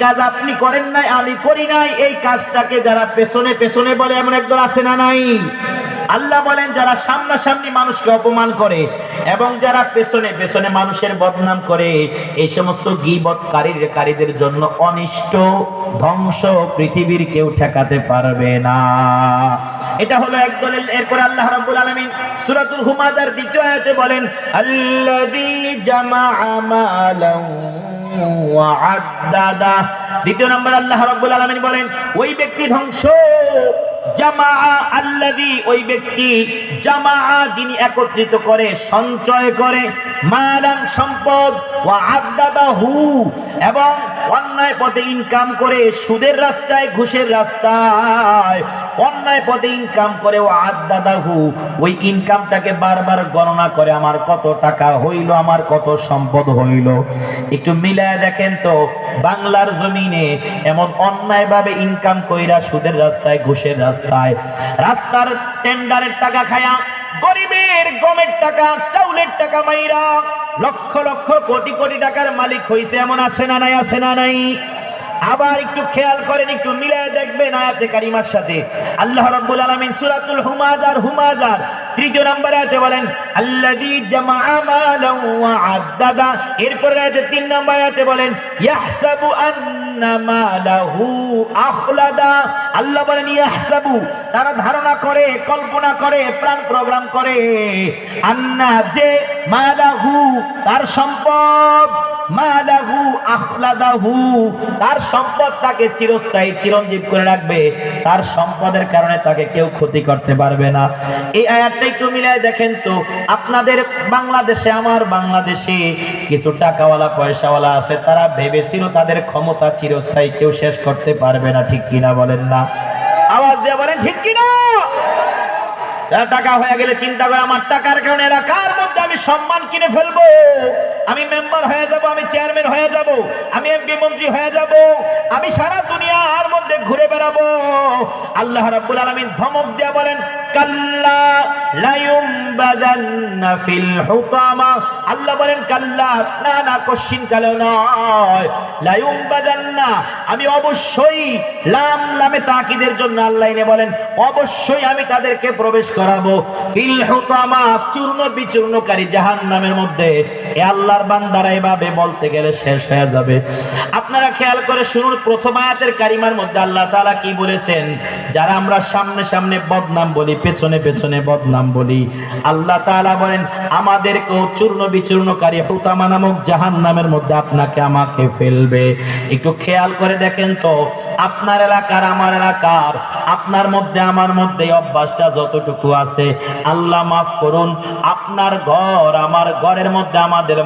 কাজ আপনি করেন নাই, আমি করি নাই, এই কাজটাকে যারা পেছনে পেছনে বলে এমন একদল আছে না নাই? আল্লাহ বলেন যারা সামনাসামনি মানুষকে অপমান করে এবং যারা পেছনে পেছনে মানুষের বদনাম করে, এই সমস্ত গীবতকারীদের জন্য অনিষ্ট ধ্বংস পৃথিবীর কেউ ঠেকাতে পারবে না। এটা হলো একদলের। এরপর আল্লাহ রাব্বুল আলামিন সূরাতুল হুমাযার দ্বিতীয় আয়াতে বলেন আল্লাযী জামাআ মালান ওয়া আদ্দাদা। দ্বিতীয় নম্বর আল্লাহ রাব্বুল আলামিন বলেন ওই ব্যক্তি ধ্বংস, জামা আল্লাযী ওই ব্যক্তি, জামা যিনি একত্রিত করে সঞ্চয় করে, মালান সম্পদ, ওয়া আদ্দাদাহু এবং অন্যায় পথে ইনকাম করে, সুদের রাস্তায় ঘুষের রাস্তায় অন্যায় পথে ইনকাম করে, ওয়া আদ্দাদাহু ওই ইনকামটাকে বারবার গণনা করে, আমার কত টাকা হইল, আমার কত সম্পদ হইল। একটু মিলায় দেখেন তো বাংলার জমিনে এমন অন্যায় ভাবে ইনকাম কইরা সুদের রাস্তায় ঘুষের রাস্তায় রাস্তার টেন্ডারের টাকা খায়া গরিবের গমের টাকা চাউলের টাকা মাইরা লক্ষ লক্ষ কোটি কোটি টাকার মালিক হইছে এমন আছে না নাই? আছে না নাই? আবার একটু খেয়াল করেন, একটু মিলায় দেখবেন আয়াতে কারিমার সাথে। আল্লাহ রাব্বুল আলামিন সূরাতুল হুমাযার তৃতীয় নম্বরে আয়াতে বলেন আল্লাযী জামাআ মালান ওয়া আদ্দাদা। এরপর আয়াতে তিন নম্বর আয়াতে বলেন ইয়াহসাবু আন্না মালাহু আখলাদা। আল্লাহ বলেন ইয়াহসাবু, তারা ধারণা করে, কল্পনা করে, প্ল্যান প্রোগ্রাম করে, আন্না যে মালাহু তার সম্পদ, মালাহু আখলাদাহু তার সম্পদ তাকে চিরস্থায়ী চিরঞ্জীব করে রাখবে, তার সম্পদের কারণে তাকে কেউ ক্ষতি করতে পারবে না। এই আয়াতটা একটু মিলায় দেখেন তো, আপনাদের বাংলাদেশে, আমার বাংলাদেশে কিছু টাকাওয়ালা পয়সাওয়ালা আছে, তারা ভেবেছিল তাদের ক্ষমতা চিরস্থায়ী, কেউ শেষ করতে পারবে না। ঠিক কিনা বলেন না? আওয়াজ দিয়ে বলেন ঠিক কিনা? টাকা হয়ে গেলে চিন্তা করে আমার টাকার কারণে এলাকার মধ্যে আমি সম্মান কিনে ফেলবো, আমি মেম্বার হয়ে যাব, আমি চেয়ারম্যান হয়ে যাব, আমি এমপি মন্ত্রী হয়ে যাব, আমি সারা দুনিয়ার মধ্যে ঘুরে বেড়াবো। আল্লাহ রাব্বুল আলামিন ধমক দিয়ে বলেন কাল্লা লা ইউমবাযান্না ফিল হুতামা। আল্লাহ বলেন কাল্লা, না না, কোশ্চিন কালেও নয়, লা ইউমবাযান্না আমি অবশ্যই, লাম লামে তাকিদের জন্য আল্লাহ এনে বলেন অবশ্যই আমি তাদেরকে প্রবেশ করাবো ফিল হুতামা চূর্ণ বিচূর্ণকারী জাহান্নামের মধ্যে। এ আল্লাহর বান্দারা এভাবে বলতে গেলে শেষ হয়ে যাবে। আপনারা খেয়াল করে শুনুন, প্রথম আয়াতের কারিমার মধ্যে আল্লাহ তাআলা কি বলেছেন? যারা আমরা সামনে সামনে বদনাম বলি, পেছনে পেছনে বদনাম বলি, আল্লাহ তাআলা বলেন আমাদেরকেও চূর্ণ বিচূর্ণকারী হুতামা নামক জাহান্নামের মধ্যে আপনাকে আমাকে ফেলবে। একটু খেয়াল করে দেখেন তো, আপনার এলাকার, আমার এলাকার, আপনার মধ্যে আমার মধ্যে অভ্যাসটা যতটুকু আছে, আল্লাহ মাফ করুন, আপনার ঘর আমার ঘরের মধ্যে আমাদের